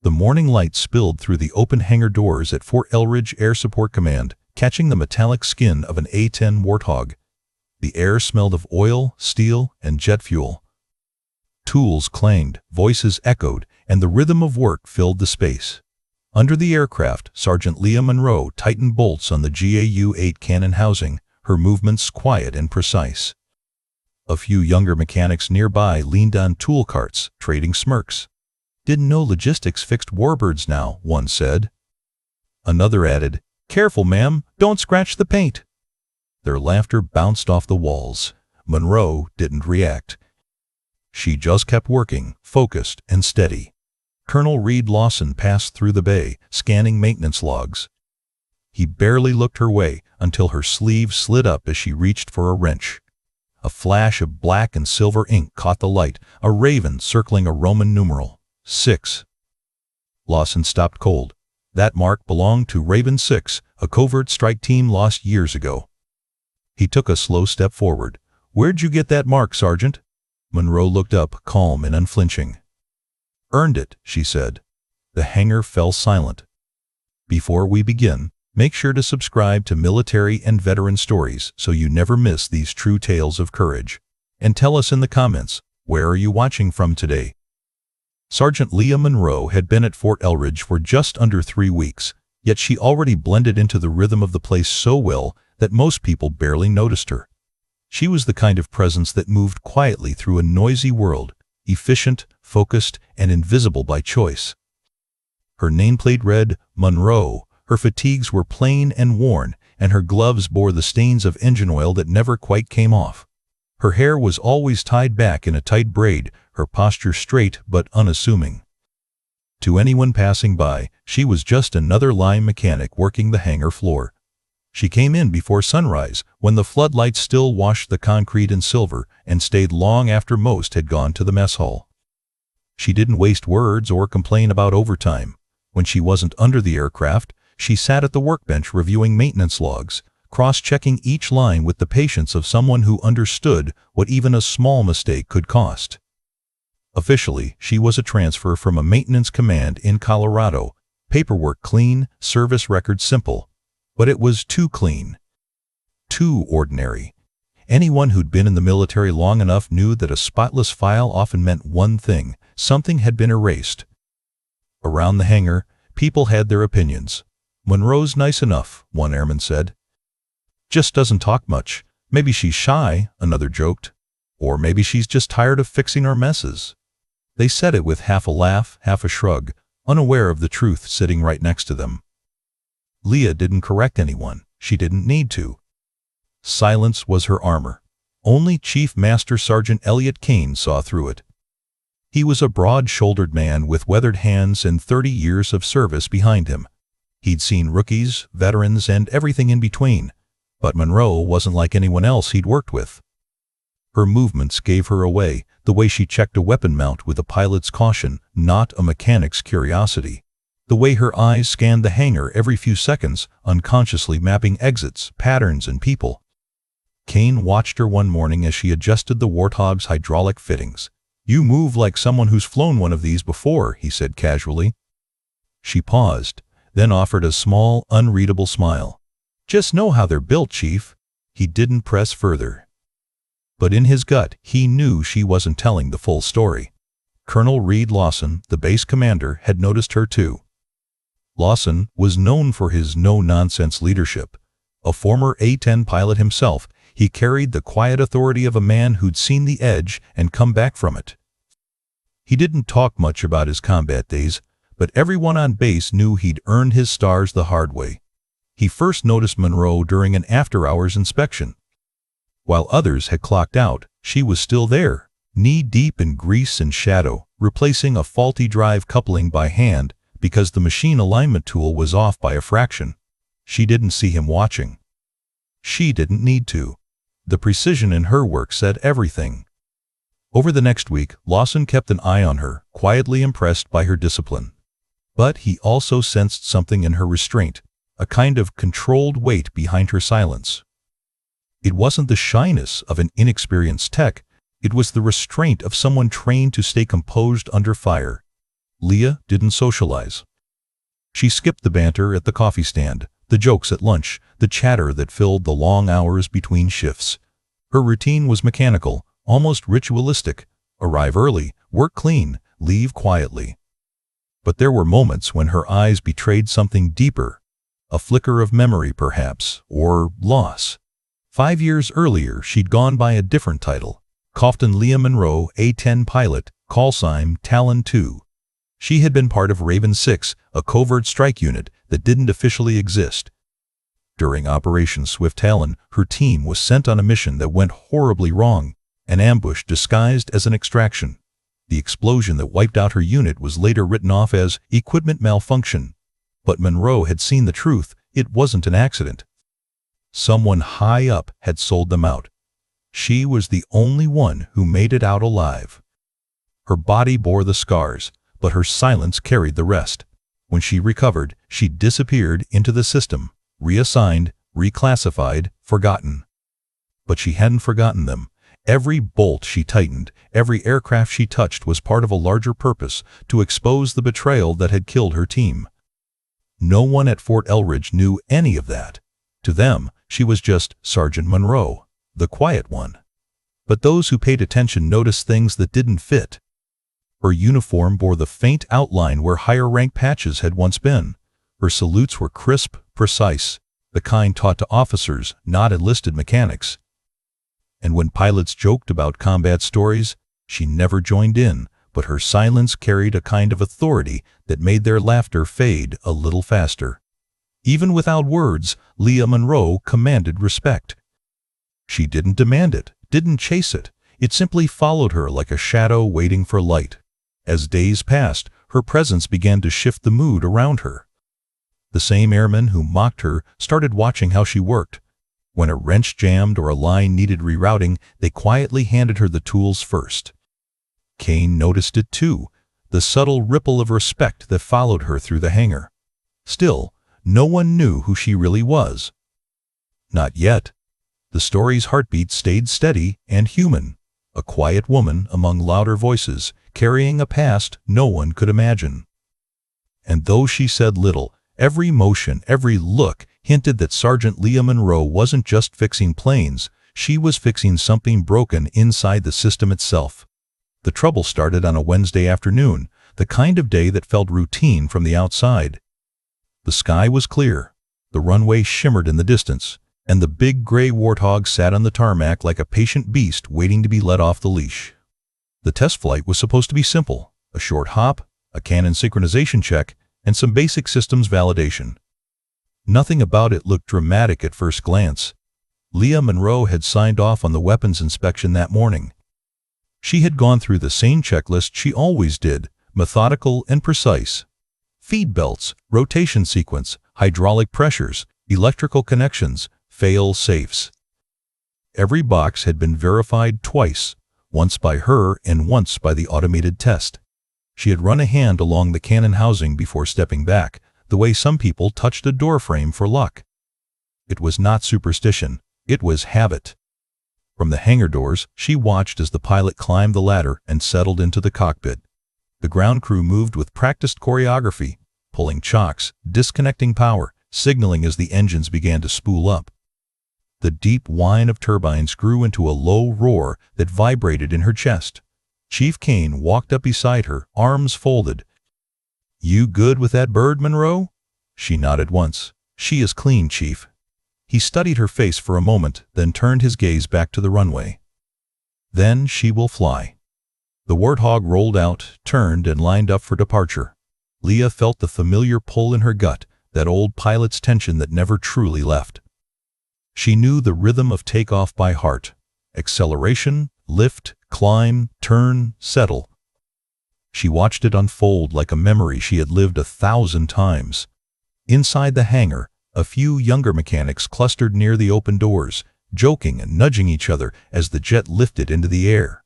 The morning light spilled through the open hangar doors at Fort Elridge Air Support Command, catching the metallic skin of an A-10 Warthog. The air smelled of oil, steel, and jet fuel. Tools clanged, voices echoed, and the rhythm of work filled the space. Under the aircraft, Sergeant Leah Monroe tightened bolts on the GAU-8 cannon housing, her movements quiet and precise. A few younger mechanics nearby leaned on tool carts, trading smirks. "Didn't know logistics fixed warbirds now," one said. Another added, "Careful, ma'am, don't scratch the paint." Their laughter bounced off the walls. Monroe didn't react. She just kept working, focused and steady. Colonel Reed Lawson passed through the bay, scanning maintenance logs. He barely looked her way until her sleeve slid up as she reached for a wrench. A flash of black and silver ink caught the light, a raven circling a Roman numeral. 6. Lawson stopped cold. That mark belonged to Raven 6, a covert strike team lost years ago. He took a slow step forward. "Where'd you get that mark, Sergeant?" Monroe looked up, calm and unflinching. "Earned it," she said. The hangar fell silent. Before we begin, make sure to subscribe to Military and Veteran Stories so you never miss these true tales of courage. And tell us in the comments, where are you watching from today? Sergeant Leah Monroe had been at Fort Elridge for just under 3 weeks, yet she already blended into the rhythm of the place so well that most people barely noticed her. She was the kind of presence that moved quietly through a noisy world, efficient, focused, and invisible by choice. Her nameplate read, Monroe. Her fatigues were plain and worn, and her gloves bore the stains of engine oil that never quite came off. Her hair was always tied back in a tight braid, her posture straight but unassuming. To anyone passing by, she was just another line mechanic working the hangar floor. She came in before sunrise, when the floodlights still washed the concrete in silver, and stayed long after most had gone to the mess hall. She didn't waste words or complain about overtime. When she wasn't under the aircraft, she sat at the workbench reviewing maintenance logs, cross-checking each line with the patience of someone who understood what even a small mistake could cost. Officially, she was a transfer from a maintenance command in Colorado, paperwork clean, service record simple. But it was too clean. Too ordinary. Anyone who'd been in the military long enough knew that a spotless file often meant one thing: something had been erased. Around the hangar, people had their opinions. "Monroe's nice enough," one airman said. "Just doesn't talk much. Maybe she's shy," another joked. "Or maybe she's just tired of fixing our messes." They said it with half a laugh, half a shrug, unaware of the truth sitting right next to them. Leah didn't correct anyone. She didn't need to. Silence was her armor. Only Chief Master Sergeant Elliot Kane saw through it. He was a broad-shouldered man with weathered hands and 30 years of service behind him. He'd seen rookies, veterans, and everything in between, but Monroe wasn't like anyone else he'd worked with. Her movements gave her away, the way she checked a weapon mount with a pilot's caution, not a mechanic's curiosity. The way her eyes scanned the hangar every few seconds, unconsciously mapping exits, patterns, and people. Kane watched her one morning as she adjusted the Warthog's hydraulic fittings. "You move like someone who's flown one of these before," he said casually. She paused, then offered a small, unreadable smile. "Just know how they're built, Chief." He didn't press further. But in his gut, he knew she wasn't telling the full story. Colonel Reed Lawson, the base commander, had noticed her too. Lawson was known for his no-nonsense leadership. A former A-10 pilot himself, he carried the quiet authority of a man who'd seen the edge and come back from it. He didn't talk much about his combat days, but everyone on base knew he'd earned his stars the hard way. He first noticed Monroe during an after-hours inspection. While others had clocked out, she was still there, knee-deep in grease and shadow, replacing a faulty drive coupling by hand because the machine alignment tool was off by a fraction. She didn't see him watching. She didn't need to. The precision in her work said everything. Over the next week, Lawson kept an eye on her, quietly impressed by her discipline. But he also sensed something in her restraint, a kind of controlled weight behind her silence. It wasn't the shyness of an inexperienced tech, it was the restraint of someone trained to stay composed under fire. Leah didn't socialize. She skipped the banter at the coffee stand, the jokes at lunch, the chatter that filled the long hours between shifts. Her routine was mechanical, almost ritualistic. Arrive early, work clean, leave quietly. But there were moments when her eyes betrayed something deeper. A flicker of memory, perhaps, or loss. 5 years earlier, she'd gone by a different title. Captain Leah Monroe, A-10 pilot, call sign Talon 2. She had been part of Raven 6, a covert strike unit that didn't officially exist. During Operation Swift Talon, her team was sent on a mission that went horribly wrong, an ambush disguised as an extraction. The explosion that wiped out her unit was later written off as equipment malfunction. But Monroe had seen the truth. It wasn't an accident. Someone high up had sold them out. She was the only one who made it out alive. Her body bore the scars, but her silence carried the rest. When she recovered, she disappeared into the system, reassigned, reclassified, forgotten. But she hadn't forgotten them. Every bolt she tightened, every aircraft she touched was part of a larger purpose, to expose the betrayal that had killed her team. No one at Fort Elridge knew any of that. To them, she was just Sergeant Monroe, the quiet one. But those who paid attention noticed things that didn't fit. Her uniform bore the faint outline where higher rank patches had once been. Her salutes were crisp, precise, the kind taught to officers, not enlisted mechanics. And when pilots joked about combat stories, she never joined in, but her silence carried a kind of authority that made their laughter fade a little faster. Even without words, Leah Monroe commanded respect. She didn't demand it, didn't chase it. It simply followed her like a shadow waiting for light. As days passed, her presence began to shift the mood around her. The same airmen who mocked her started watching how she worked. When a wrench jammed or a line needed rerouting, they quietly handed her the tools first. Kane noticed it too, the subtle ripple of respect that followed her through the hangar. Still, no one knew who she really was. Not yet. The story's heartbeat stayed steady and human, a quiet woman among louder voices, carrying a past no one could imagine. And though she said little, every motion, every look hinted that Sergeant Leah Monroe wasn't just fixing planes, she was fixing something broken inside the system itself. The trouble started on a Wednesday afternoon, the kind of day that felt routine from the outside. The sky was clear, the runway shimmered in the distance, and the big gray Warthog sat on the tarmac like a patient beast waiting to be let off the leash. The test flight was supposed to be simple, a short hop, a cannon synchronization check, and some basic systems validation. Nothing about it looked dramatic at first glance. Leah Monroe had signed off on the weapons inspection that morning. She had gone through the same checklist she always did, methodical and precise. Feed belts, rotation sequence, hydraulic pressures, electrical connections, fail-safes. Every box had been verified twice, once by her and once by the automated test. She had run a hand along the cannon housing before stepping back, the way some people touched a door frame for luck. It was not superstition, it was habit. From the hangar doors, she watched as the pilot climbed the ladder and settled into the cockpit. The ground crew moved with practiced choreography, pulling chocks, disconnecting power, signaling as the engines began to spool up. The deep whine of turbines grew into a low roar that vibrated in her chest. Chief Kane walked up beside her, arms folded. "You good with that bird, Monroe?" She nodded once. "She is clean, Chief." He studied her face for a moment, then turned his gaze back to the runway. "Then she will fly." The Warthog rolled out, turned, and lined up for departure. Leah felt the familiar pull in her gut, that old pilot's tension that never truly left. She knew the rhythm of takeoff by heart. Acceleration, lift, climb, turn, settle. She watched it unfold like a memory she had lived 1,000 times. Inside the hangar, a few younger mechanics clustered near the open doors, joking and nudging each other as the jet lifted into the air.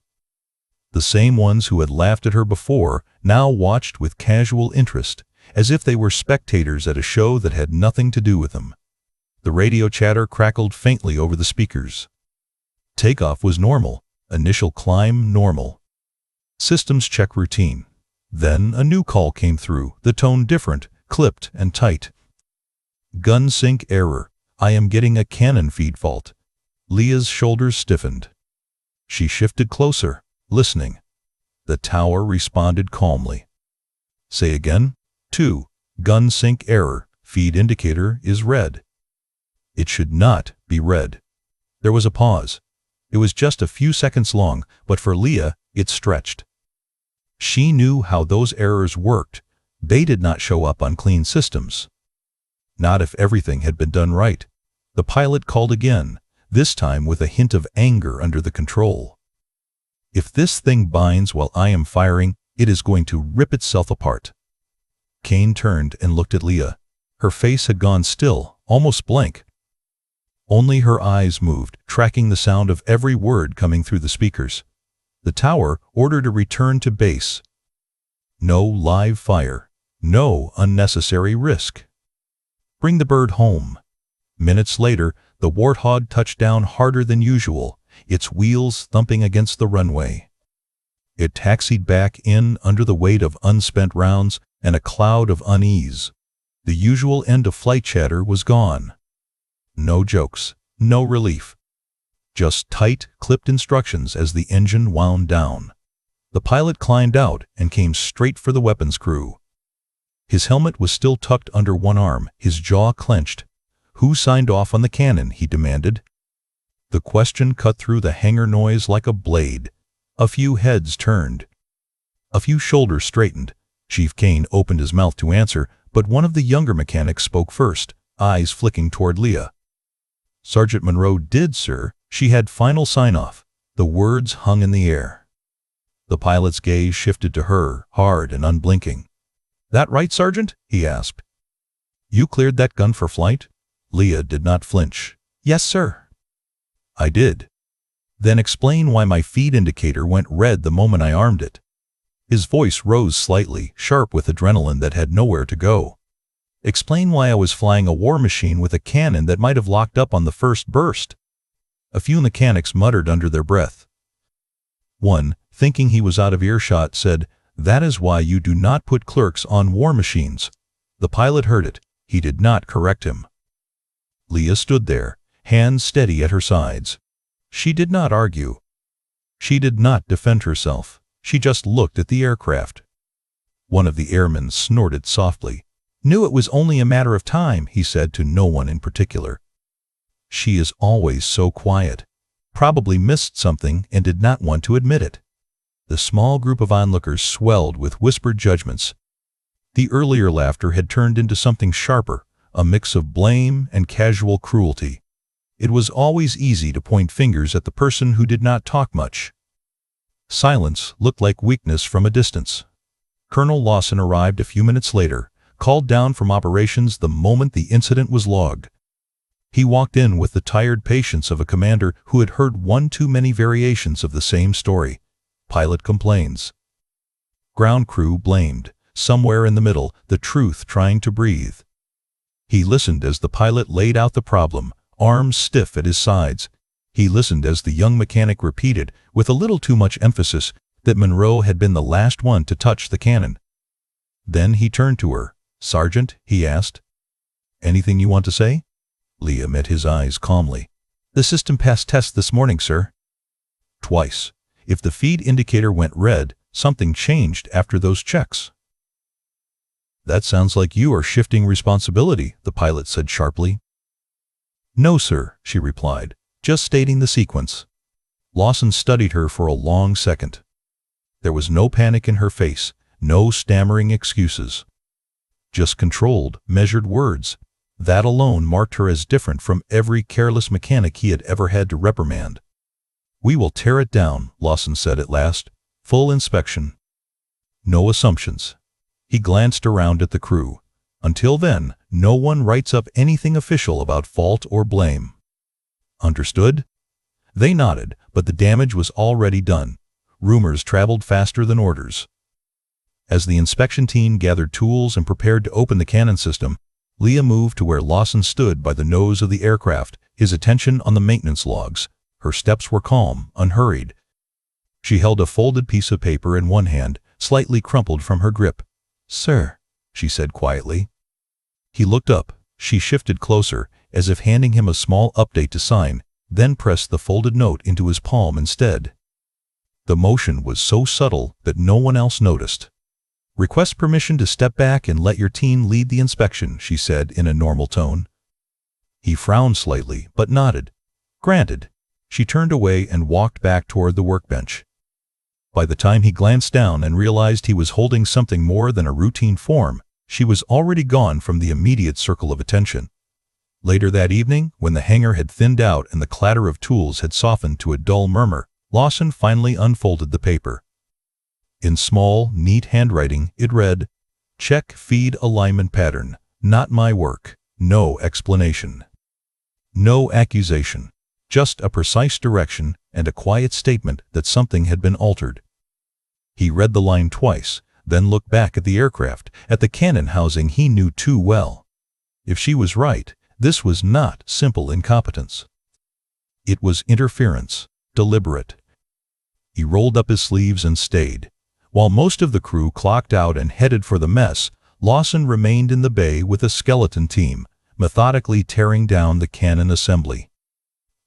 The same ones who had laughed at her before now watched with casual interest, as if they were spectators at a show that had nothing to do with them. The radio chatter crackled faintly over the speakers. Takeoff was normal, initial climb normal. Systems check routine. Then a new call came through, the tone different, clipped and tight. "Gun sync error. I am getting a cannon feed fault." Leah's shoulders stiffened. She shifted closer, listening. The tower responded calmly. "Say again." 2. Gun sync error. Feed indicator is red. It should not be red. There was a pause. It was just a few seconds long, but for Leah, it stretched. She knew how those errors worked. They did not show up on clean systems. Not if everything had been done right. The pilot called again, this time with a hint of anger under the control. "If this thing binds while I am firing, it is going to rip itself apart." Kane turned and looked at Leah. Her face had gone still, almost blank. Only her eyes moved, tracking the sound of every word coming through the speakers. The tower ordered a return to base. No live fire. No unnecessary risk. Bring the bird home. Minutes later, the Warthog touched down harder than usual, its wheels thumping against the runway. It taxied back in under the weight of unspent rounds and a cloud of unease. The usual end-of-flight chatter was gone. No jokes, no relief. Just tight, clipped instructions as the engine wound down. The pilot climbed out and came straight for the weapons crew. His helmet was still tucked under one arm, his jaw clenched. "Who signed off on the cannon?" he demanded. The question cut through the hangar noise like a blade. A few heads turned. A few shoulders straightened. Chief Kane opened his mouth to answer, but one of the younger mechanics spoke first, eyes flicking toward Leah. "Sergeant Monroe did, sir. She had final sign-off." The words hung in the air. The pilot's gaze shifted to her, hard and unblinking. "That right, Sergeant?" he asked. "You cleared that gun for flight?" Leah did not flinch. "Yes, sir." "I did." "Then explain why my feed indicator went red the moment I armed it." His voice rose slightly, sharp with adrenaline that had nowhere to go. "Explain why I was flying a war machine with a cannon that might have locked up on the first burst." A few mechanics muttered under their breath. One, thinking he was out of earshot, said, "That is why you do not put clerks on war machines." The pilot heard it. He did not correct him. Leah stood there, hands steady at her sides. She did not argue. She did not defend herself. She just looked at the aircraft. One of the airmen snorted softly. "Knew it was only a matter of time," he said to no one in particular. "She is always so quiet." Probably missed something and did not want to admit it. The small group of onlookers swelled with whispered judgments. The earlier laughter had turned into something sharper, a mix of blame and casual cruelty. It was always easy to point fingers at the person who did not talk much. Silence looked like weakness from a distance. Colonel Lawson arrived a few minutes later, called down from operations the moment the incident was logged. He walked in with the tired patience of a commander who had heard one too many variations of the same story. Pilot complains. Ground crew blamed. Somewhere in the middle, the truth trying to breathe. He listened as the pilot laid out the problem, arms stiff at his sides. He listened as the young mechanic repeated, with a little too much emphasis, that Monroe had been the last one to touch the cannon. Then he turned to her. "Sergeant," he asked. "Anything you want to say?" Leah met his eyes calmly. "The system passed test this morning, sir." "Twice. If the feed indicator went red, something changed after those checks." "That sounds like you are shifting responsibility," the pilot said sharply. "No, sir," she replied, "just stating the sequence." Lawson studied her for a long second. There was no panic in her face, no stammering excuses. Just controlled, measured words. That alone marked her as different from every careless mechanic he had ever had to reprimand. "We will tear it down," Lawson said at last. "Full inspection. No assumptions." He glanced around at the crew. "Until then, no one writes up anything official about fault or blame." "Understood?" They nodded, but the damage was already done. Rumors traveled faster than orders. As the inspection team gathered tools and prepared to open the cannon system, Leah moved to where Lawson stood by the nose of the aircraft, his attention on the maintenance logs. Her steps were calm, unhurried. She held a folded piece of paper in one hand, slightly crumpled from her grip. "Sir," she said quietly. He looked up. She shifted closer, as if handing him a small update to sign, then pressed the folded note into his palm instead. The motion was so subtle that no one else noticed. "Request permission to step back and let your team lead the inspection," she said in a normal tone. He frowned slightly, but nodded. "Granted." She turned away and walked back toward the workbench. By the time he glanced down and realized he was holding something more than a routine form, she was already gone from the immediate circle of attention. Later that evening, when the hangar had thinned out and the clatter of tools had softened to a dull murmur, Lawson finally unfolded the paper. In small, neat handwriting, it read, "Check feed alignment pattern. Not my work. No explanation. No accusation. Just a precise direction and a quiet statement that something had been altered." He read the line twice, then looked back at the aircraft, at the cannon housing he knew too well. If she was right, this was not simple incompetence. It was interference, deliberate. He rolled up his sleeves and stayed. While most of the crew clocked out and headed for the mess, Lawson remained in the bay with a skeleton team, methodically tearing down the cannon assembly.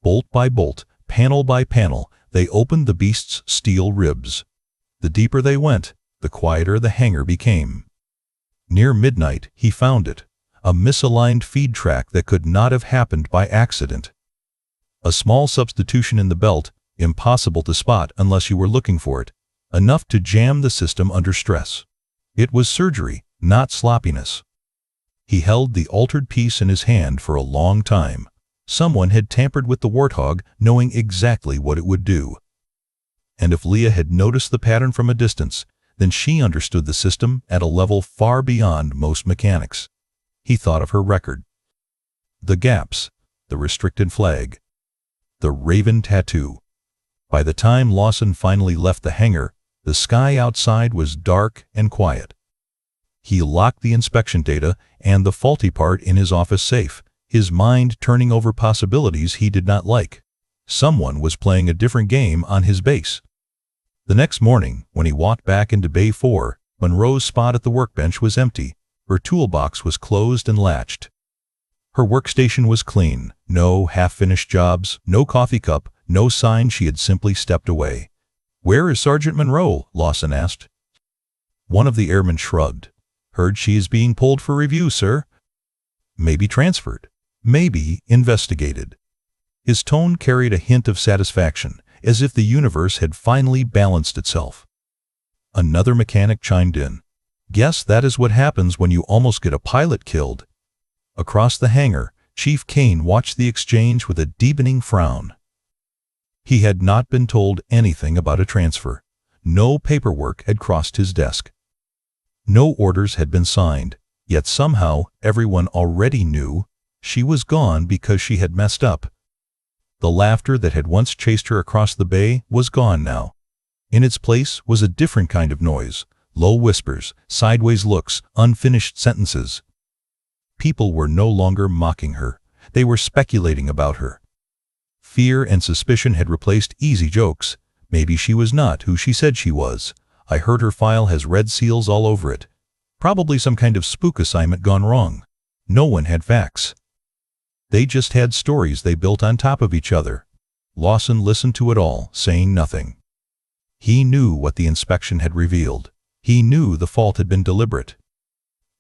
Bolt by bolt, panel by panel, they opened the beast's steel ribs. The deeper they went, the quieter the hangar became. Near midnight, he found it, a misaligned feed track that could not have happened by accident. A small substitution in the belt, impossible to spot unless you were looking for it, enough to jam the system under stress. It was surgery, not sloppiness. He held the altered piece in his hand for a long time. Someone had tampered with the Warthog, knowing exactly what it would do. And if Leah had noticed the pattern from a distance, then she understood the system at a level far beyond most mechanics. He thought of her record. The gaps, the restricted flag, the raven tattoo. By the time Lawson finally left the hangar, the sky outside was dark and quiet. He locked the inspection data and the faulty part in his office safe, his mind turning over possibilities he did not like. Someone was playing a different game on his base. The next morning, when he walked back into Bay 4, Monroe's spot at the workbench was empty. Her toolbox was closed and latched. Her workstation was clean. No half-finished jobs, no coffee cup, no sign she had simply stepped away. "Where is Sergeant Monroe?" Lawson asked. One of the airmen shrugged. "Heard she is being pulled for review, sir." "Maybe transferred. Maybe investigated." His tone carried a hint of satisfaction, as if the universe had finally balanced itself. Another mechanic chimed in. "Guess that is what happens when you almost get a pilot killed." Across the hangar, Chief Kane watched the exchange with a deepening frown. He had not been told anything about a transfer. No paperwork had crossed his desk. No orders had been signed, yet somehow everyone already knew she was gone because she had messed up. The laughter that had once chased her across the bay was gone now. In its place was a different kind of noise, low whispers, sideways looks, unfinished sentences. People were no longer mocking her. They were speculating about her. Fear and suspicion had replaced easy jokes. "Maybe she was not who she said she was. I heard her file has red seals all over it. Probably some kind of spook assignment gone wrong." No one had facts. They just had stories they built on top of each other. Lawson listened to it all, saying nothing. He knew what the inspection had revealed. He knew the fault had been deliberate.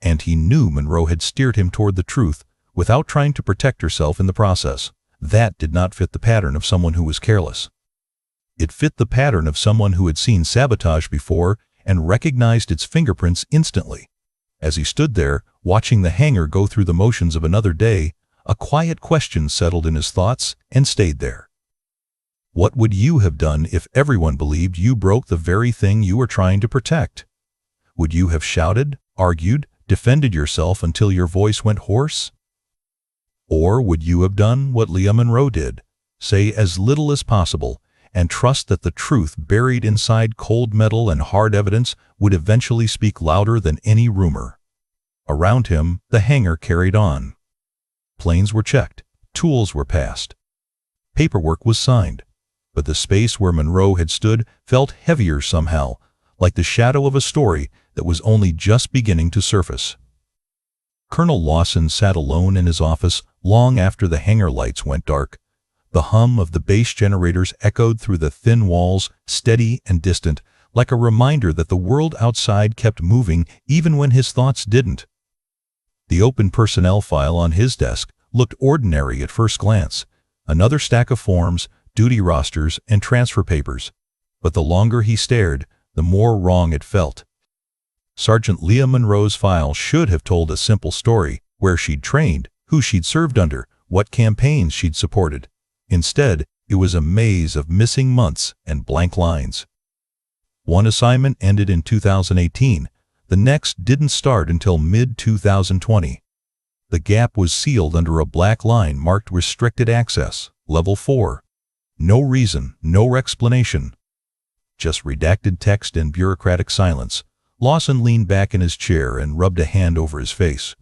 And he knew Monroe had steered him toward the truth without trying to protect herself in the process. That did not fit the pattern of someone who was careless. It fit the pattern of someone who had seen sabotage before and recognized its fingerprints instantly. As he stood there, watching the hangar go through the motions of another day, a quiet question settled in his thoughts and stayed there. What would you have done if everyone believed you broke the very thing you were trying to protect? Would you have shouted, argued, defended yourself until your voice went hoarse? Or would you have done what Leah Monroe did, say as little as possible, and trust that the truth buried inside cold metal and hard evidence would eventually speak louder than any rumor? Around him, the hangar carried on. Planes were checked, tools were passed. Paperwork was signed, but the space where Monroe had stood felt heavier somehow, like the shadow of a story that was only just beginning to surface. Colonel Lawson sat alone in his office long after the hangar lights went dark. The hum of the base generators echoed through the thin walls, steady and distant, like a reminder that the world outside kept moving even when his thoughts didn't. The open personnel file on his desk looked ordinary at first glance. Another stack of forms, duty rosters, and transfer papers. But the longer he stared, the more wrong it felt. Sergeant Leah Monroe's file should have told a simple story: where she'd trained, who she'd served under, what campaigns she'd supported. Instead, it was a maze of missing months and blank lines. One assignment ended in 2018. The next didn't start until mid-2020. The gap was sealed under a black line marked Restricted Access, Level 4. No reason, no explanation. Just redacted text and bureaucratic silence. Lawson leaned back in his chair and rubbed a hand over his face.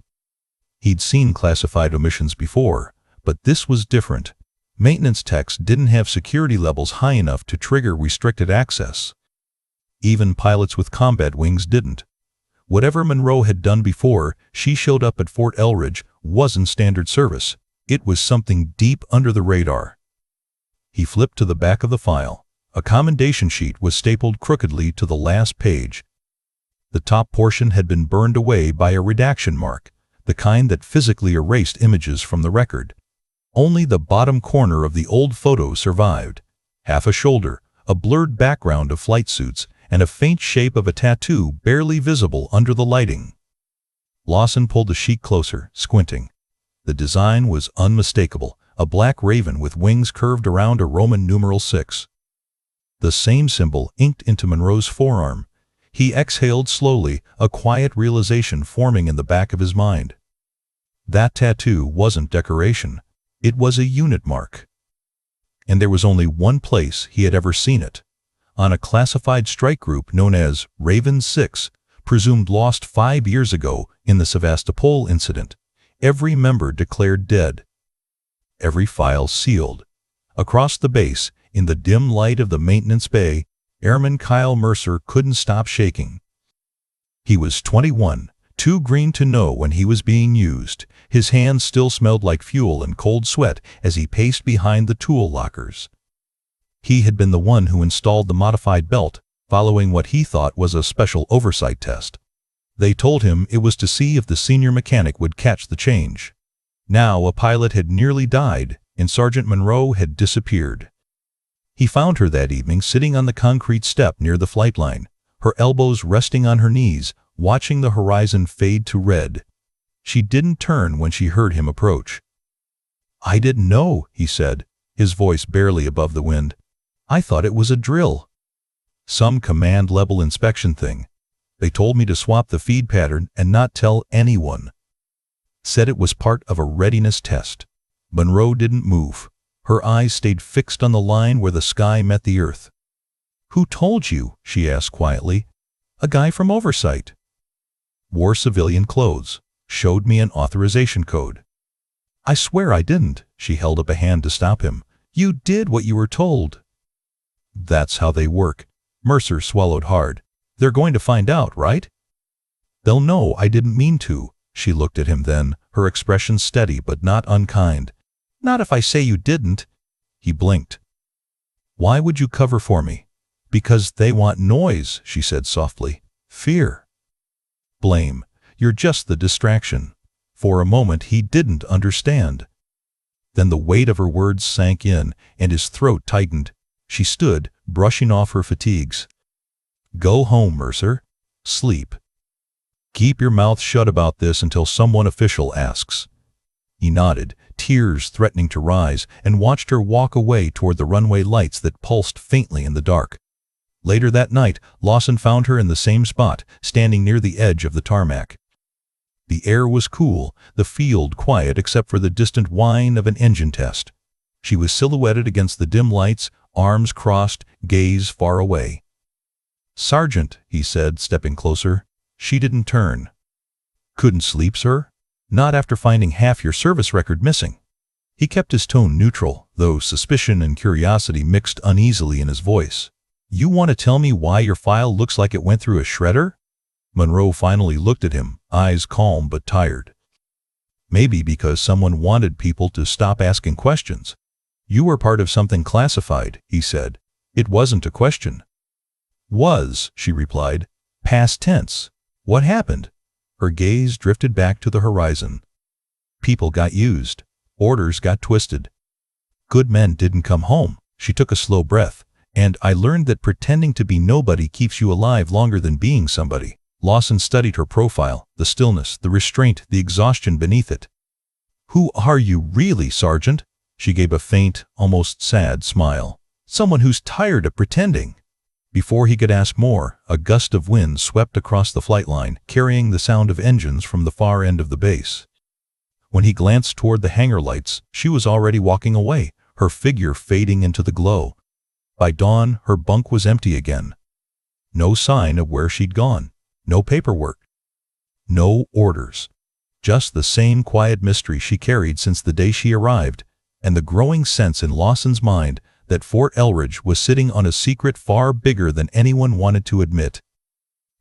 He'd seen classified omissions before, but this was different. Maintenance techs didn't have security levels high enough to trigger restricted access. Even pilots with combat wings didn't. Whatever Monroe had done before she showed up at Fort Elridge wasn't standard service. It was something deep under the radar. He flipped to the back of the file. A commendation sheet was stapled crookedly to the last page. The top portion had been burned away by a redaction mark, the kind that physically erased images from the record. Only the bottom corner of the old photo survived. Half a shoulder, a blurred background of flight suits, and a faint shape of a tattoo barely visible under the lighting. Lawson pulled the sheet closer, squinting. The design was unmistakable, a black raven with wings curved around a Roman numeral 6. The same symbol inked into Monroe's forearm. He exhaled slowly, a quiet realization forming in the back of his mind. That tattoo wasn't decoration. It was a unit mark. And there was only one place he had ever seen it. On a classified strike group known as Raven 6, presumed lost 5 years ago in the Sevastopol incident. Every member declared dead. Every file sealed. Across the base, in the dim light of the maintenance bay, Airman Kyle Mercer couldn't stop shaking. He was 21, too green to know when he was being used. His hands still smelled like fuel and cold sweat as he paced behind the tool lockers. He had been the one who installed the modified belt, following what he thought was a special oversight test. They told him it was to see if the senior mechanic would catch the change. Now a pilot had nearly died, and Sergeant Monroe had disappeared. He found her that evening sitting on the concrete step near the flight line, her elbows resting on her knees, watching the horizon fade to red. She didn't turn when she heard him approach. "I didn't know," he said, his voice barely above the wind. "I thought it was a drill. Some command-level inspection thing. They told me to swap the feed pattern and not tell anyone. Said it was part of a readiness test." Monroe didn't move. Her eyes stayed fixed on the line where the sky met the earth. "Who told you?" she asked quietly. "A guy from Oversight. Wore civilian clothes. Showed me an authorization code." "I swear I didn't." She held up a hand to stop him. "You did what you were told." "That's how they work." Mercer swallowed hard. "They're going to find out, right?" "They'll know I didn't mean to." She looked at him then, her expression steady but not unkind. "Not if I say you didn't." He blinked. "Why would you cover for me?" "Because they want noise," she said softly. "Fear. Blame. You're just the distraction." For a moment he didn't understand. Then the weight of her words sank in, and his throat tightened. She stood, brushing off her fatigues. "Go home, Mercer. Sleep. Keep your mouth shut about this until someone official asks." He nodded, tears threatening to rise, and watched her walk away toward the runway lights that pulsed faintly in the dark. Later that night, Lawson found her in the same spot, standing near the edge of the tarmac. The air was cool, the field quiet except for the distant whine of an engine test. She was silhouetted against the dim lights, arms crossed, gaze far away. "Sergeant," he said, stepping closer. She didn't turn. "Couldn't sleep, sir? Not after finding half your service record missing." He kept his tone neutral, though suspicion and curiosity mixed uneasily in his voice. You want to tell me why your file looks like it went through a shredder? Monroe finally looked at him, eyes calm but tired. Maybe because someone wanted people to stop asking questions. You were part of something classified, he said. It wasn't a question. Was, she replied. Past tense. What happened? Her gaze drifted back to the horizon. People got used. Orders got twisted. Good men didn't come home. She took a slow breath. And I learned that pretending to be nobody keeps you alive longer than being somebody. Lawson studied her profile, the stillness, the restraint, the exhaustion beneath it. Who are you really, Sergeant? She gave a faint, almost sad smile. Someone who's tired of pretending. Before he could ask more, a gust of wind swept across the flight line, carrying the sound of engines from the far end of the base. When he glanced toward the hangar lights, she was already walking away, her figure fading into the glow. By dawn, her bunk was empty again. No sign of where she'd gone. No paperwork. No orders. Just the same quiet mystery she carried since the day she arrived, and the growing sense in Lawson's mind that Fort Elridge was sitting on a secret far bigger than anyone wanted to admit.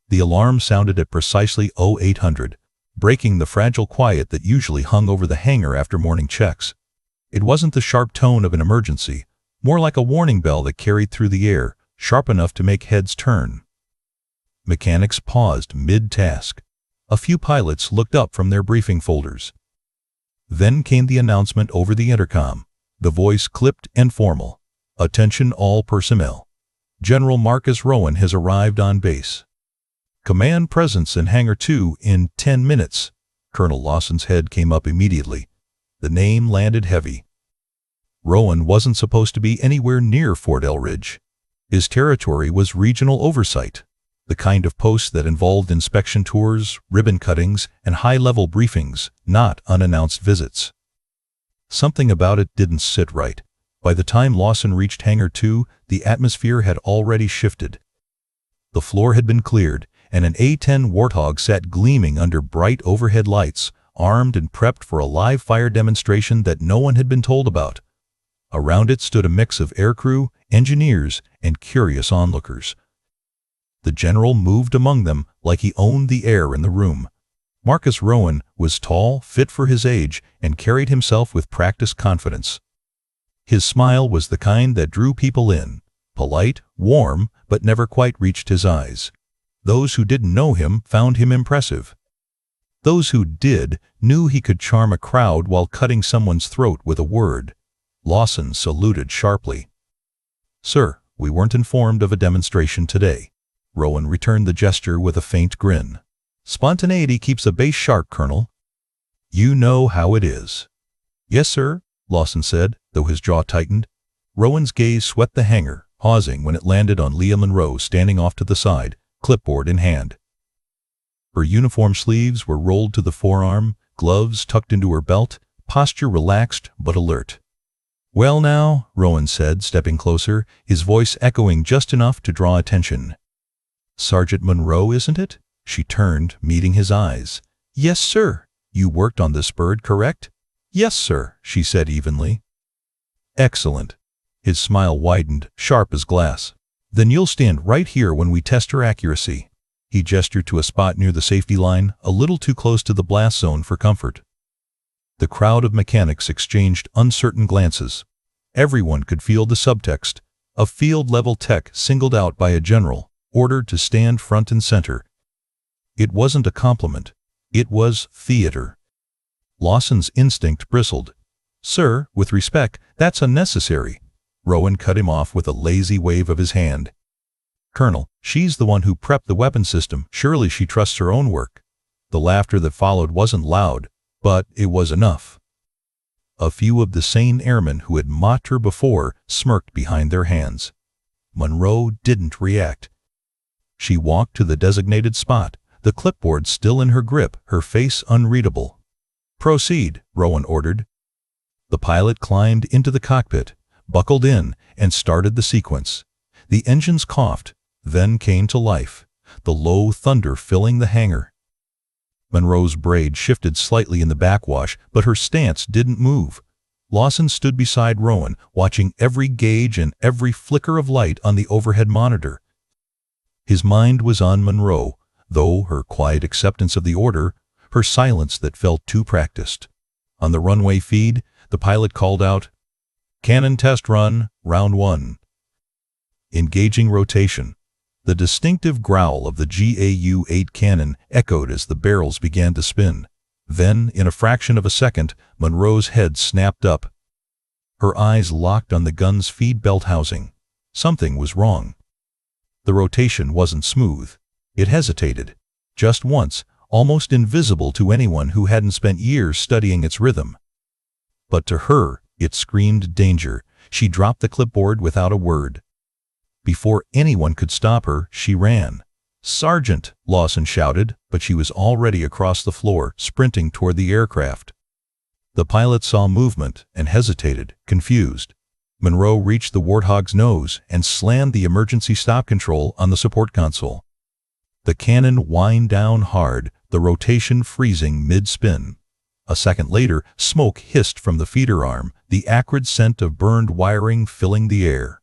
The alarm sounded at precisely 0800, breaking the fragile quiet that usually hung over the hangar after morning checks. It wasn't the sharp tone of an emergency, more like a warning bell that carried through the air, sharp enough to make heads turn. Mechanics paused mid-task. A few pilots looked up from their briefing folders. Then came the announcement over the intercom, the voice clipped and formal. Attention all personnel. General Marcus Rowan has arrived on base. Command presence in Hangar 2 in 10 minutes. Colonel Lawson's head came up immediately. The name landed heavy. Rowan wasn't supposed to be anywhere near Fort Elridge. His territory was regional oversight, the kind of post that involved inspection tours, ribbon cuttings, and high-level briefings, not unannounced visits. Something about it didn't sit right. By the time Lawson reached Hangar 2, the atmosphere had already shifted. The floor had been cleared, and an A-10 Warthog sat gleaming under bright overhead lights, armed and prepped for a live fire demonstration that no one had been told about. Around it stood a mix of aircrew, engineers, and curious onlookers. The general moved among them like he owned the air in the room. Marcus Rowan was tall, fit for his age, and carried himself with practiced confidence. His smile was the kind that drew people in, polite, warm, but never quite reached his eyes. Those who didn't know him found him impressive. Those who did knew he could charm a crowd while cutting someone's throat with a word. Lawson saluted sharply. "Sir, we weren't informed of a demonstration today." Rowan returned the gesture with a faint grin. "Spontaneity keeps a base sharp, Colonel. You know how it is." "Yes, sir," Lawson said, though his jaw tightened. Rowan's gaze swept the hangar, pausing when it landed on Leah Monroe standing off to the side, clipboard in hand. Her uniform sleeves were rolled to the forearm, gloves tucked into her belt, posture relaxed but alert. "Well now," Rowan said, stepping closer, his voice echoing just enough to draw attention. "Sergeant Monroe, isn't it?" She turned, meeting his eyes. "Yes, sir. You worked on this bird, correct?" "Yes, sir," she said evenly. "Excellent." His smile widened, sharp as glass. "Then you'll stand right here when we test her accuracy." He gestured to a spot near the safety line, a little too close to the blast zone for comfort. The crowd of mechanics exchanged uncertain glances. Everyone could feel the subtext, a field-level tech singled out by a general, ordered to stand front and center. It wasn't a compliment. It was theater. Lawson's instinct bristled. "Sir, with respect, that's unnecessary." Rowan cut him off with a lazy wave of his hand. "Colonel, she's the one who prepped the weapon system. Surely she trusts her own work." The laughter that followed wasn't loud, but it was enough. A few of the sane airmen who had mocked her before smirked behind their hands. Monroe didn't react. She walked to the designated spot, the clipboard still in her grip, her face unreadable. "Proceed," Rowan ordered. The pilot climbed into the cockpit, buckled in, and started the sequence. The engines coughed, then came to life, the low thunder filling the hangar. Monroe's braid shifted slightly in the backwash, but her stance didn't move. Lawson stood beside Rowan, watching every gauge and every flicker of light on the overhead monitor. His mind was on Monroe, though her quiet acceptance of the order, her silence that felt too practiced. On the runway feed, the pilot called out, "Cannon test run, round 1. Engaging rotation." The distinctive growl of the GAU-8 cannon echoed as the barrels began to spin. Then, in a fraction of a second, Monroe's head snapped up. Her eyes locked on the gun's feed belt housing. Something was wrong. The rotation wasn't smooth. It hesitated. Just once, almost invisible to anyone who hadn't spent years studying its rhythm. But to her, it screamed danger. She dropped the clipboard without a word. Before anyone could stop her, she ran. "Sergeant!" Lawson shouted, but she was already across the floor, sprinting toward the aircraft. The pilot saw movement and hesitated, confused. Monroe reached the Warthog's nose and slammed the emergency stop control on the support console. The cannon whined down hard, the rotation freezing mid-spin. A second later, smoke hissed from the feeder arm, the acrid scent of burned wiring filling the air.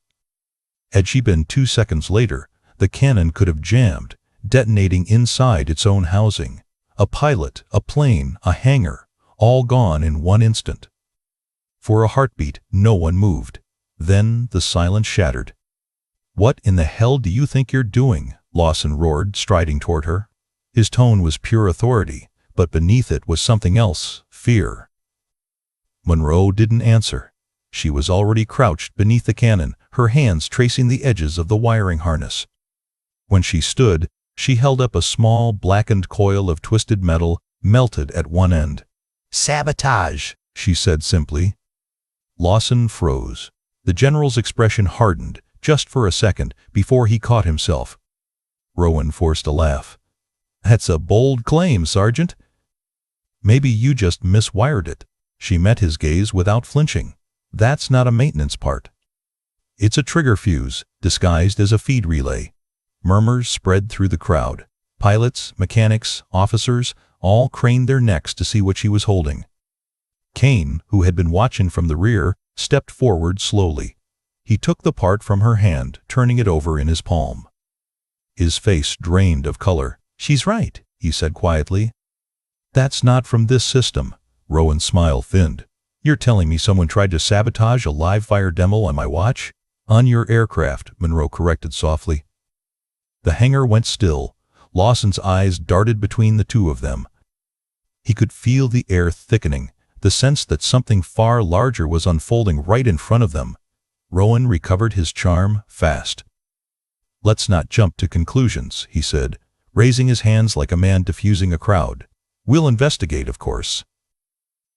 Had she been 2 seconds later, the cannon could have jammed, detonating inside its own housing. A pilot, a plane, a hangar, all gone in one instant. For a heartbeat, no one moved. Then the silence shattered. "What in the hell do you think you're doing?" Lawson roared, striding toward her. His tone was pure authority, but beneath it was something else, fear. Monroe didn't answer. She was already crouched beneath the cannon, her hands tracing the edges of the wiring harness. When she stood, she held up a small, blackened coil of twisted metal, melted at one end. "Sabotage," she said simply. Lawson froze. The general's expression hardened, just for a second, before he caught himself. Rowan forced a laugh. "That's a bold claim, Sergeant." "Maybe you just miswired it." She met his gaze without flinching. "That's not a maintenance part. It's a trigger fuse, disguised as a feed relay." Murmurs spread through the crowd. Pilots, mechanics, officers, all craned their necks to see what she was holding. Kane, who had been watching from the rear, stepped forward slowly. He took the part from her hand, turning it over in his palm. His face drained of color. "She's right," he said quietly. "That's not from this system." Rowan's smile thinned. "You're telling me someone tried to sabotage a live-fire demo on my watch?" "On your aircraft," Monroe corrected softly. The hangar went still. Lawson's eyes darted between the two of them. He could feel the air thickening, the sense that something far larger was unfolding right in front of them. Rowan recovered his charm fast. "Let's not jump to conclusions," he said, raising his hands like a man diffusing a crowd. "We'll investigate, of course.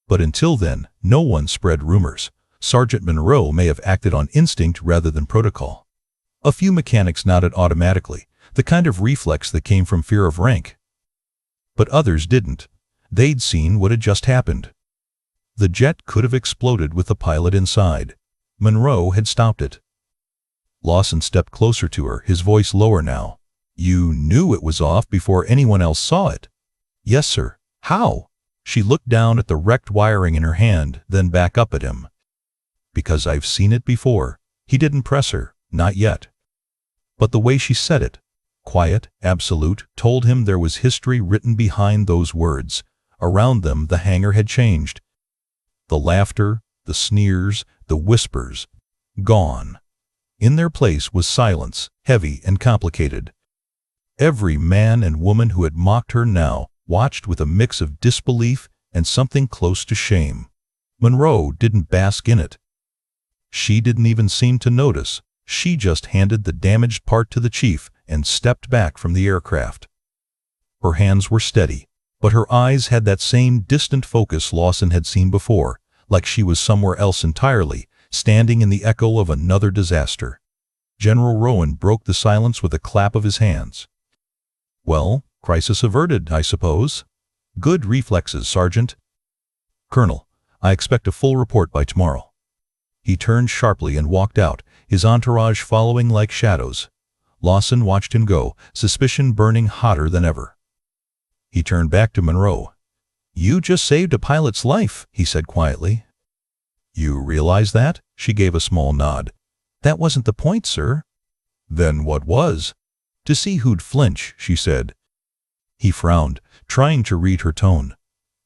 But until then, no one spread rumors. Sergeant Monroe may have acted on instinct rather than protocol." A few mechanics nodded automatically, the kind of reflex that came from fear of rank. But others didn't. They'd seen what had just happened. The jet could have exploded with the pilot inside. Monroe had stopped it. Lawson stepped closer to her, his voice lower now. "You knew it was off before anyone else saw it?" "Yes, sir." "How?" She looked down at the wrecked wiring in her hand, then back up at him. "Because I've seen it before." He didn't press her, not yet. But the way she said it, quiet, absolute, told him there was history written behind those words. Around them, the hangar had changed. The laughter, the sneers, the whispers, gone. In their place was silence, heavy and complicated. Every man and woman who had mocked her now watched with a mix of disbelief and something close to shame. Monroe didn't bask in it. She didn't even seem to notice. She just handed the damaged part to the chief and stepped back from the aircraft. Her hands were steady, but her eyes had that same distant focus Lawson had seen before, like she was somewhere else entirely, standing in the echo of another disaster. General Rowan broke the silence with a clap of his hands. "Well, crisis averted, I suppose. Good reflexes, Sergeant." "Colonel, I expect a full report by tomorrow." He turned sharply and walked out, his entourage following like shadows. Lawson watched him go, suspicion burning hotter than ever. He turned back to Monroe. "You just saved a pilot's life," he said quietly. You realize that? She gave a small nod. That wasn't the point, sir. Then what was? To see who'd flinch, she said. He frowned, trying to read her tone.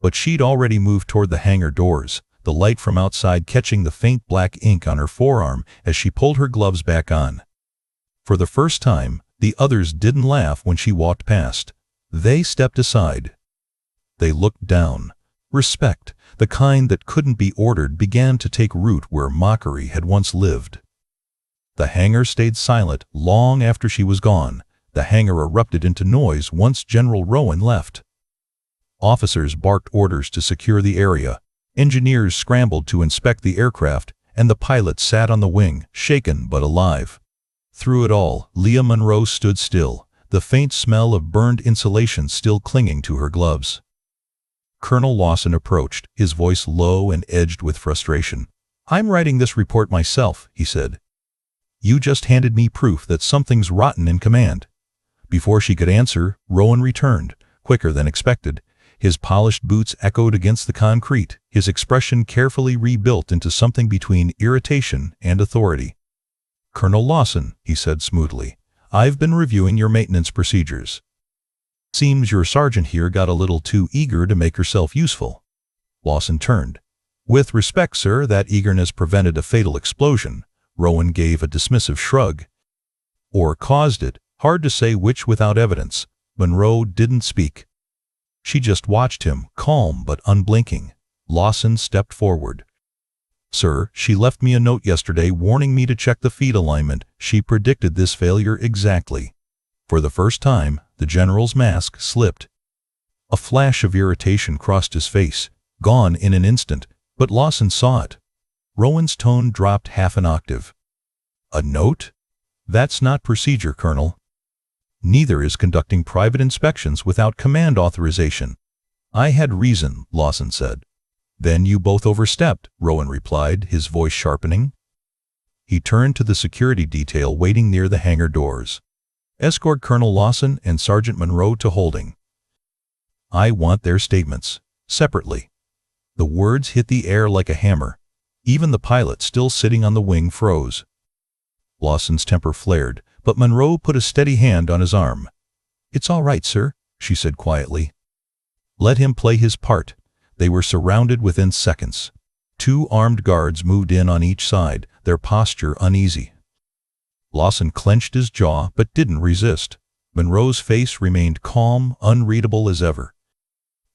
But she'd already moved toward the hangar doors, the light from outside catching the faint black ink on her forearm as she pulled her gloves back on. For the first time, the others didn't laugh when she walked past. They stepped aside. They looked down. Respect, the kind that couldn't be ordered, began to take root where mockery had once lived. The hangar stayed silent long after she was gone. The hangar erupted into noise once General Rowan left. Officers barked orders to secure the area. Engineers scrambled to inspect the aircraft, and the pilot sat on the wing, shaken but alive. Through it all, Leah Monroe stood still, the faint smell of burned insulation still clinging to her gloves. Colonel Lawson approached, his voice low and edged with frustration. "I'm writing this report myself," he said. "You just handed me proof that something's rotten in command." Before she could answer, Rowan returned, quicker than expected. His polished boots echoed against the concrete, his expression carefully rebuilt into something between irritation and authority. "Colonel Lawson," he said smoothly, "I've been reviewing your maintenance procedures. Seems your sergeant here got a little too eager to make herself useful." Lawson turned. "With respect, sir, that eagerness prevented a fatal explosion." Rowan gave a dismissive shrug. "Or caused it, hard to say which without evidence." Monroe didn't speak. She just watched him, calm but unblinking. Lawson stepped forward. "Sir, she left me a note yesterday warning me to check the feed alignment. She predicted this failure exactly." For the first time, the general's mask slipped. A flash of irritation crossed his face, gone in an instant, but Lawson saw it. Rowan's tone dropped half an octave. "A note? That's not procedure, Colonel. Neither is conducting private inspections without command authorization." "I had reason," Lawson said. "Then you both overstepped," Rowan replied, his voice sharpening. He turned to the security detail waiting near the hangar doors. "Escort Colonel Lawson and Sergeant Monroe to holding. I want their statements, separately." The words hit the air like a hammer. Even the pilot, still sitting on the wing, froze. Lawson's temper flared, but Monroe put a steady hand on his arm. "It's all right, sir," she said quietly. Let him play his part. They were surrounded within seconds. 2 armed guards moved in on each side, their posture uneasy. Lawson clenched his jaw but didn't resist. Monroe's face remained calm, unreadable as ever.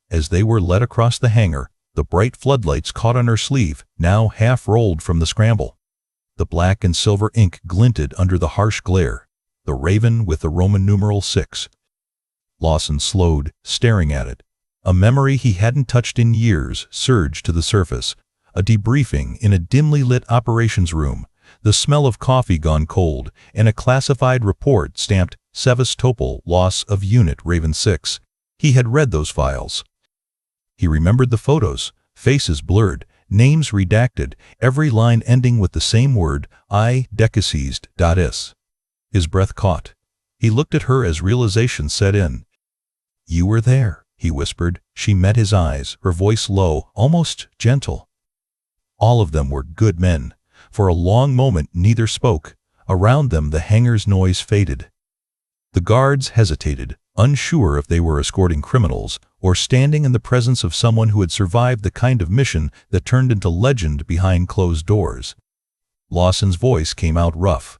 As they were led across the hangar, the bright floodlights caught on her sleeve, now half rolled from the scramble. The black and silver ink glinted under the harsh glare, the raven with the Roman numeral 6. Lawson slowed, staring at it. A memory he hadn't touched in years surged to the surface. A debriefing in a dimly lit operations room, the smell of coffee gone cold, and a classified report stamped Sevastopol, loss of Unit Raven 6. He had read those files. He remembered the photos, faces blurred, names redacted, every line ending with the same word, I-decaseized.is. His breath caught. He looked at her as realization set in. "You were there," he whispered. She met his eyes, her voice low, almost gentle. All of them were good men. For a long moment neither spoke. Around them the hangar's noise faded. The guards hesitated, unsure if they were escorting criminals or standing in the presence of someone who had survived the kind of mission that turned into legend behind closed doors. Lawson's voice came out rough.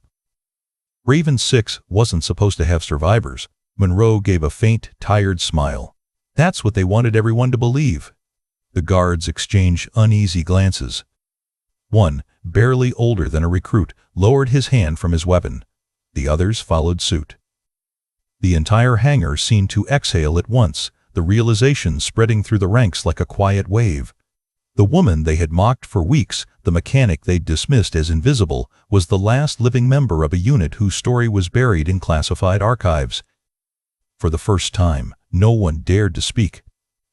"Raven 6 wasn't supposed to have survivors." Monroe gave a faint, tired smile. "That's what they wanted everyone to believe." The guards exchanged uneasy glances. One, barely older than a recruit, lowered his hand from his weapon. The others followed suit. The entire hangar seemed to exhale at once, the realization spreading through the ranks like a quiet wave. The woman they had mocked for weeks, the mechanic they'd dismissed as invisible, was the last living member of a unit whose story was buried in classified archives. For the first time, no one dared to speak.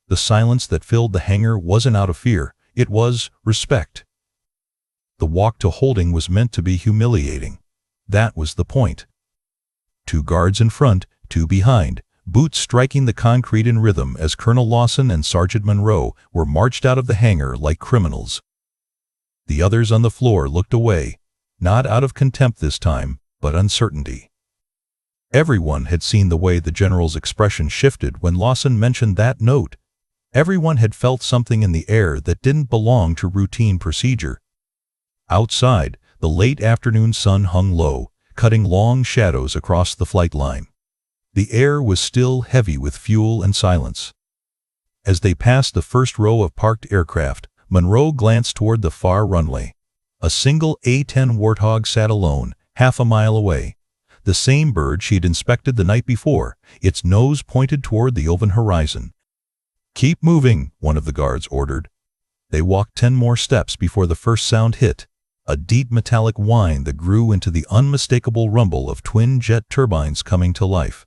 The silence that filled the hangar wasn't out of fear, it was respect. The walk to holding was meant to be humiliating. That was the point. 2 guards in front, 2 behind, boots striking the concrete in rhythm as Colonel Lawson and Sergeant Monroe were marched out of the hangar like criminals. The others on the floor looked away, not out of contempt this time, but uncertainty. Everyone had seen the way the general's expression shifted when Lawson mentioned that note. Everyone had felt something in the air that didn't belong to routine procedure. Outside, the late afternoon sun hung low, cutting long shadows across the flight line. The air was still heavy with fuel and silence. As they passed the first row of parked aircraft, Monroe glanced toward the far runway. A single A-10 Warthog sat alone, half a mile away. The same bird she'd inspected the night before, its nose pointed toward the open horizon. "Keep moving," one of the guards ordered. They walked 10 more steps before the first sound hit, a deep metallic whine that grew into the unmistakable rumble of twin jet turbines coming to life.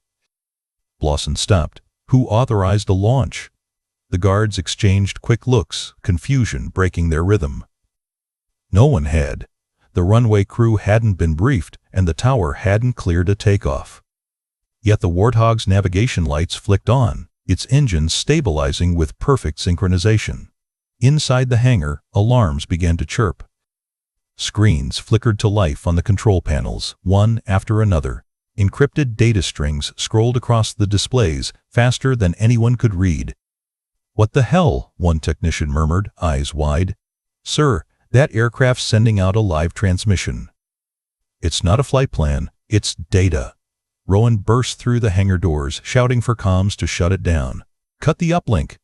Lawson stopped. "Who authorized the launch?" The guards exchanged quick looks, confusion breaking their rhythm. No one had. The runway crew hadn't been briefed, and the tower hadn't cleared a takeoff. Yet the Warthog's navigation lights flicked on, its engines stabilizing with perfect synchronization. Inside the hangar, alarms began to chirp. Screens flickered to life on the control panels, one after another. Encrypted data strings scrolled across the displays faster than anyone could read. "What the hell?" one technician murmured, eyes wide. "Sir, that aircraft's sending out a live transmission." "It's not a flight plan, it's data." Rowan burst through the hangar doors, shouting for comms to shut it down. "Cut the uplink."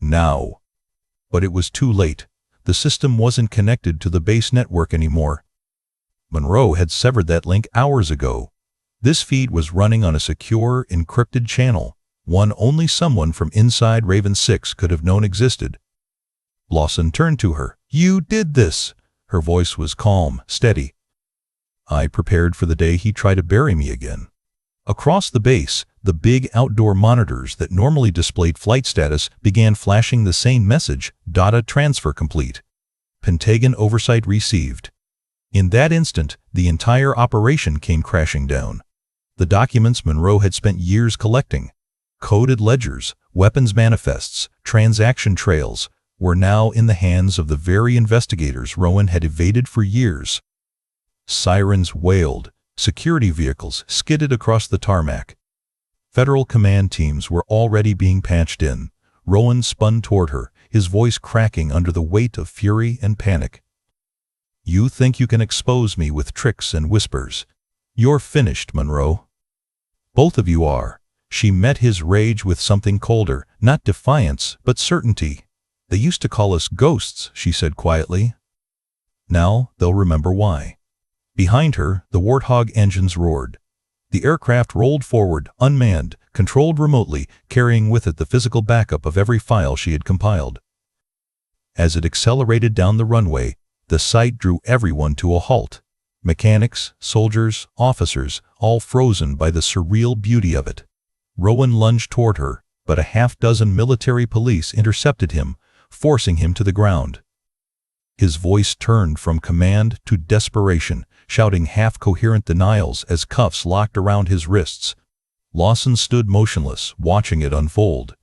Now. But it was too late. The system wasn't connected to the base network anymore. Monroe had severed that link hours ago. This feed was running on a secure, encrypted channel, one only someone from inside Raven 6 could have known existed. Lawson turned to her. "You did this!" Her voice was calm, steady. "I prepared for the day he'd try to bury me again." Across the base, the big outdoor monitors that normally displayed flight status began flashing the same message: "Data transfer complete. Pentagon oversight received." In that instant, the entire operation came crashing down. The documents Monroe had spent years collecting, coded ledgers, weapons manifests, transaction trails, were now in the hands of the very investigators Rowan had evaded for years. Sirens wailed. Security vehicles skidded across the tarmac. Federal command teams were already being patched in. Rowan spun toward her, his voice cracking under the weight of fury and panic. "You think you can expose me with tricks and whispers? You're finished, Monroe. Both of you are." She met his rage with something colder, not defiance, but certainty. "They used to call us ghosts," she said quietly. "Now they'll remember why." Behind her, the Warthog engines roared. The aircraft rolled forward, unmanned, controlled remotely, carrying with it the physical backup of every file she had compiled. As it accelerated down the runway, the sight drew everyone to a halt. Mechanics, soldiers, officers, all frozen by the surreal beauty of it. Rowan lunged toward her, but a half-dozen military police intercepted him, forcing him to the ground. His voice turned from command to desperation, shouting half-coherent denials as cuffs locked around his wrists. Lawson stood motionless, watching it unfold.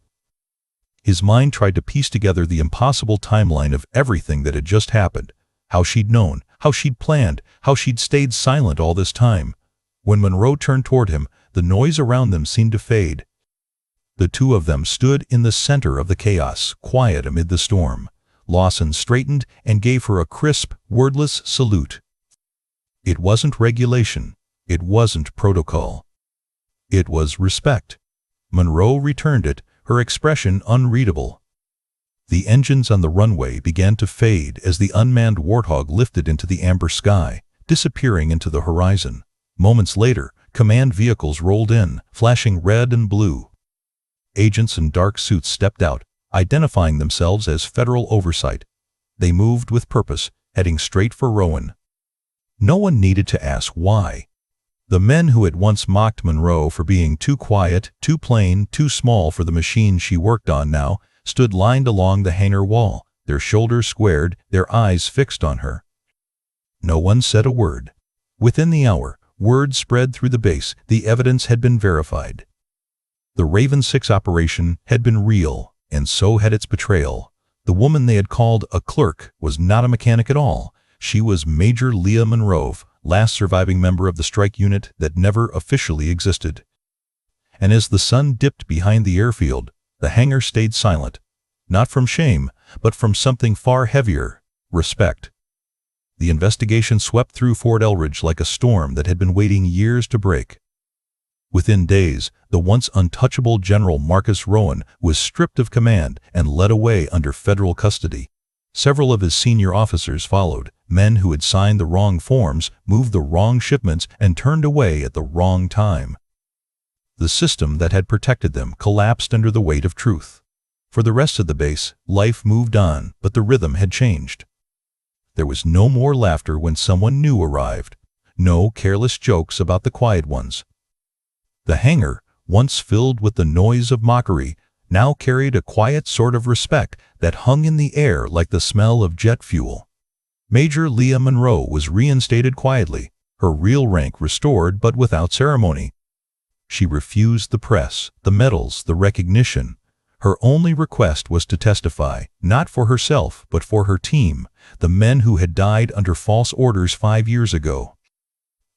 His mind tried to piece together the impossible timeline of everything that had just happened. How she'd known, how she'd planned, how she'd stayed silent all this time. When Monroe turned toward him, the noise around them seemed to fade. The two of them stood in the center of the chaos, quiet amid the storm. Lawson straightened and gave her a crisp, wordless salute. It wasn't regulation. It wasn't protocol. It was respect. Monroe returned it, her expression unreadable. The engines on the runway began to fade as the unmanned Warthog lifted into the amber sky, disappearing into the horizon. Moments later, command vehicles rolled in, flashing red and blue. Agents in dark suits stepped out, identifying themselves as federal oversight. They moved with purpose, heading straight for Rowan. No one needed to ask why. The men who had once mocked Monroe for being too quiet, too plain, too small for the machine she worked on now stood lined along the hangar wall, their shoulders squared, their eyes fixed on her. No one said a word. Within the hour, word spread through the base. The evidence had been verified. The Raven 6 operation had been real, and so had its betrayal. The woman they had called a clerk was not a mechanic at all. She was Major Leah Monroe, last surviving member of the strike unit that never officially existed. And as the sun dipped behind the airfield, the hangar stayed silent, not from shame, but from something far heavier: respect. The investigation swept through Fort Elridge like a storm that had been waiting years to break. Within days, the once untouchable General Marcus Rowan was stripped of command and led away under federal custody. Several of his senior officers followed, men who had signed the wrong forms, moved the wrong shipments, and turned away at the wrong time. The system that had protected them collapsed under the weight of truth. For the rest of the base, life moved on, but the rhythm had changed. There was no more laughter when someone new arrived, no careless jokes about the quiet ones. The hangar, once filled with the noise of mockery, now carried a quiet sort of respect that hung in the air like the smell of jet fuel. Major Leah Monroe was reinstated quietly, her real rank restored but without ceremony. She refused the press, the medals, the recognition. Her only request was to testify, not for herself but for her team, the men who had died under false orders 5 years ago.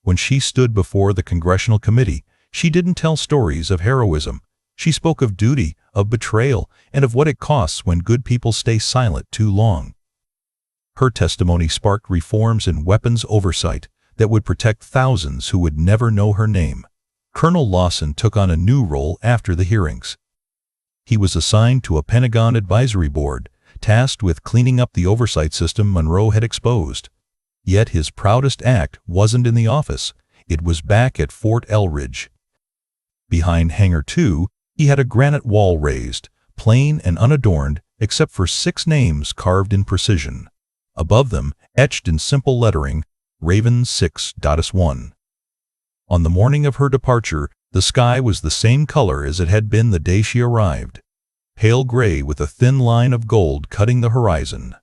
When she stood before the Congressional Committee, she didn't tell stories of heroism. She spoke of duty, of betrayal, and of what it costs when good people stay silent too long. Her testimony sparked reforms in weapons oversight that would protect thousands who would never know her name. Colonel Lawson took on a new role after the hearings. He was assigned to a Pentagon advisory board, tasked with cleaning up the oversight system Monroe had exposed. Yet his proudest act wasn't in the office. It was back at Fort Elridge. Behind Hangar 2, he had a granite wall raised, plain and unadorned, except for 6 names carved in precision. Above them, etched in simple lettering, Raven 6.1. On the morning of her departure, the sky was the same color as it had been the day she arrived, pale gray with a thin line of gold cutting the horizon.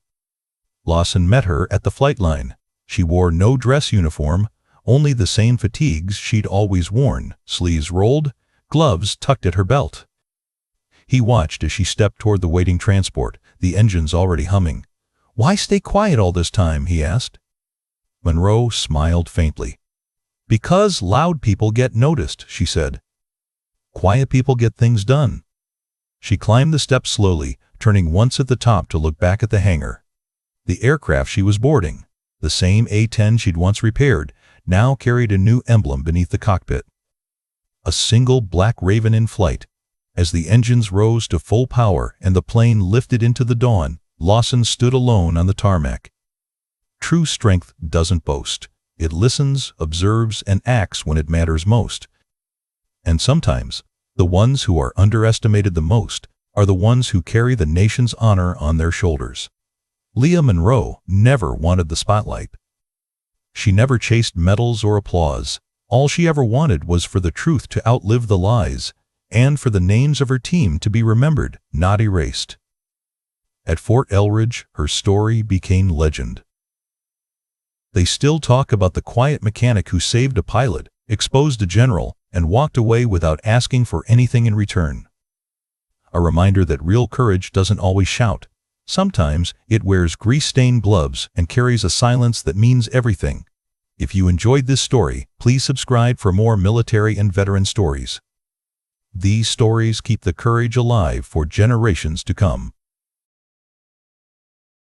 Lawson met her at the flight line. She wore no dress uniform, only the same fatigues she'd always worn, sleeves rolled, gloves tucked at her belt. He watched as she stepped toward the waiting transport, the engines already humming. "Why stay quiet all this time?" he asked. Monroe smiled faintly. "Because loud people get noticed," she said. "Quiet people get things done." She climbed the steps slowly, turning once at the top to look back at the hangar. The aircraft she was boarding, the same A-10 she'd once repaired, now carried a new emblem beneath the cockpit. A single black Raven in flight. As the engines rose to full power and the plane lifted into the dawn, Lawson stood alone on the tarmac. True strength doesn't boast. It listens, observes, and acts when it matters most. And sometimes, the ones who are underestimated the most are the ones who carry the nation's honor on their shoulders. Leah Monroe never wanted the spotlight. She never chased medals or applause. All she ever wanted was for the truth to outlive the lies, and for the names of her team to be remembered, not erased. At Fort Elridge, her story became legend. They still talk about the quiet mechanic who saved a pilot, exposed a general, and walked away without asking for anything in return. A reminder that real courage doesn't always shout. Sometimes it wears grease-stained gloves and carries a silence that means everything. If you enjoyed this story, please subscribe for more military and veteran stories. These stories keep the courage alive for generations to come.